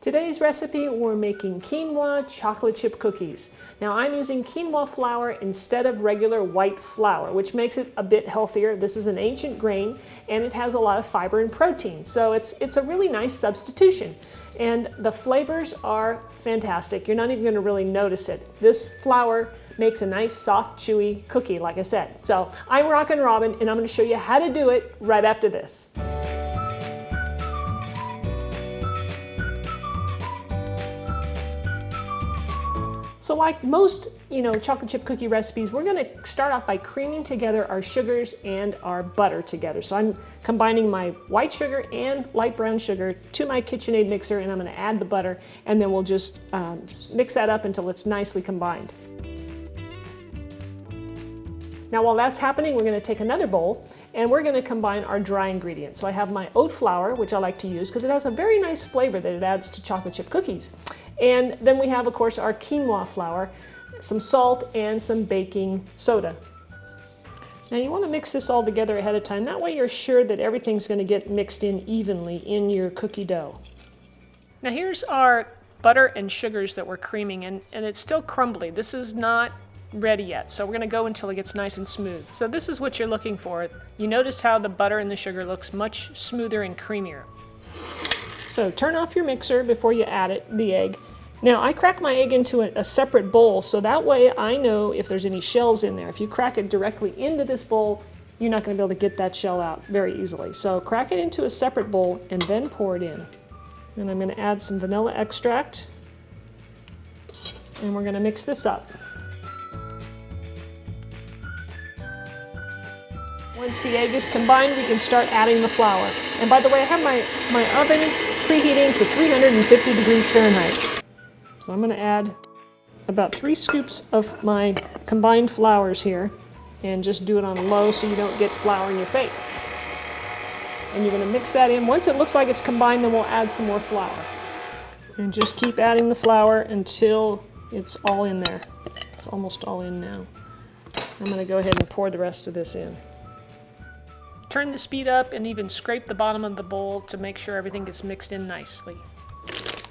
Today's recipe, we're making quinoa chocolate chip cookies. Now I'm using quinoa flour instead of regular white flour, which makes it a bit healthier. This is an ancient grain and it has a lot of fiber and protein, so it's a really nice substitution. And the flavors are fantastic. You're not even gonna really notice it. This flour makes a nice soft chewy cookie, like I said. So I'm Rockin' Robin and I'm gonna show you how to do it right after this. So like most, chocolate chip cookie recipes, we're gonna start off by creaming together our sugars and our butter together. So I'm combining my white sugar and light brown sugar to my Kitchenaid mixer, and I'm gonna add the butter, and then we'll just mix that up until it's nicely combined. Now while that's happening, we're gonna take another bowl and we're gonna combine our dry ingredients. So I have my oat flour, which I like to use because it has a very nice flavor that it adds to chocolate chip cookies. And then we have, of course, our quinoa flour, some salt, and some baking soda. Now you wanna mix this all together ahead of time. That way you're sure that everything's gonna get mixed in evenly in your cookie dough. Now here's our butter and sugars that we're creaming, and it's still crumbly. This is not ready yet, so we're going to go until it gets nice and smooth. So this is what you're looking for. You notice how the butter and the sugar looks much smoother and creamier. So turn off your mixer before you add the egg. Now I crack my egg into a separate bowl, so that way I know if there's any shells in there. If you crack it directly into this bowl, you're not going to be able to get that shell out very easily. So crack it into a separate bowl and then pour it in. And I'm going to add some vanilla extract, and we're going to mix this up. Once the egg is combined, we can start adding the flour. And by the way, I have my oven preheating to 350 degrees Fahrenheit. So I'm going to add about 3 scoops of my combined flours here, and just do it on low so you don't get flour in your face. And you're going to mix that in. Once it looks like it's combined, then we'll add some more flour. And just keep adding the flour until it's all in there. It's almost all in now. I'm going to go ahead and pour the rest of this in. Turn the speed up and even scrape the bottom of the bowl to make sure everything gets mixed in nicely.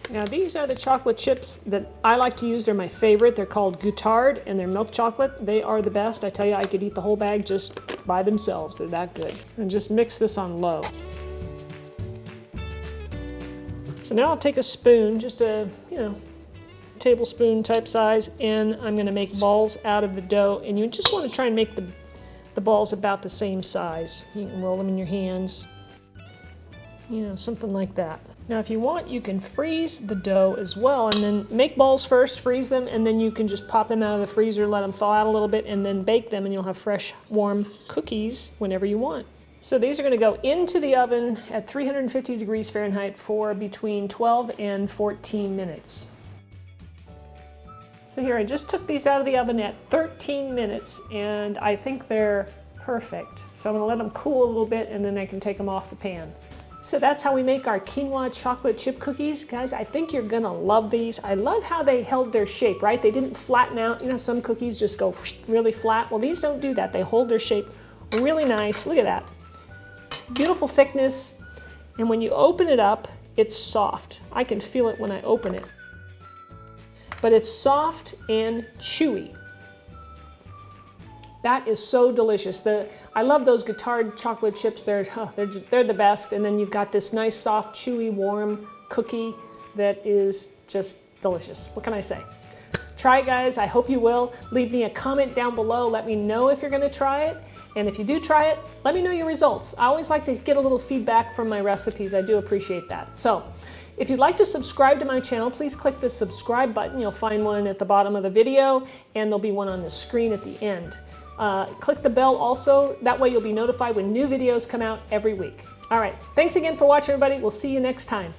Now these are the chocolate chips that I like to use. They're my favorite. They're called Guittard and they're milk chocolate. They are the best. I tell you, I could eat the whole bag just by themselves. They're that good. And just mix this on low. So now I'll take a spoon, just a, tablespoon type size, and I'm going to make balls out of the dough. And you just want to try and make the balls about the same size. You can roll them in your hands, something like that. Now if you want, you can freeze the dough as well, and then make balls first, freeze them, and then you can just pop them out of the freezer, let them thaw out a little bit, and then bake them, and you'll have fresh, warm cookies whenever you want. So these are going to go into the oven at 350 degrees Fahrenheit for between 12 and 14 minutes. So here, I just took these out of the oven at 13 minutes, and I think they're perfect. So I'm going to let them cool a little bit, and then I can take them off the pan. So that's how we make our quinoa chocolate chip cookies. Guys, I think you're going to love these. I love how they held their shape, right? They didn't flatten out. Some cookies just go really flat. Well, these don't do that. They hold their shape really nice. Look at that. Beautiful thickness. And when you open it up, it's soft. I can feel it when I open it. But it's soft and chewy. That is so delicious. I love those Guittard chocolate chips. They're the best. And then you've got this nice, soft, chewy, warm cookie that is just delicious. What can I say? Try it, guys. I hope you will. Leave me a comment down below. Let me know if you're going to try it. And if you do try it, let me know your results. I always like to get a little feedback from my recipes. I do appreciate that. So, if you'd like to subscribe to my channel, please click the subscribe button. You'll find one at the bottom of the video, and there'll be one on the screen at the end. Click the bell also. That way you'll be notified when new videos come out every week. All right, thanks again for watching, everybody. We'll see you next time.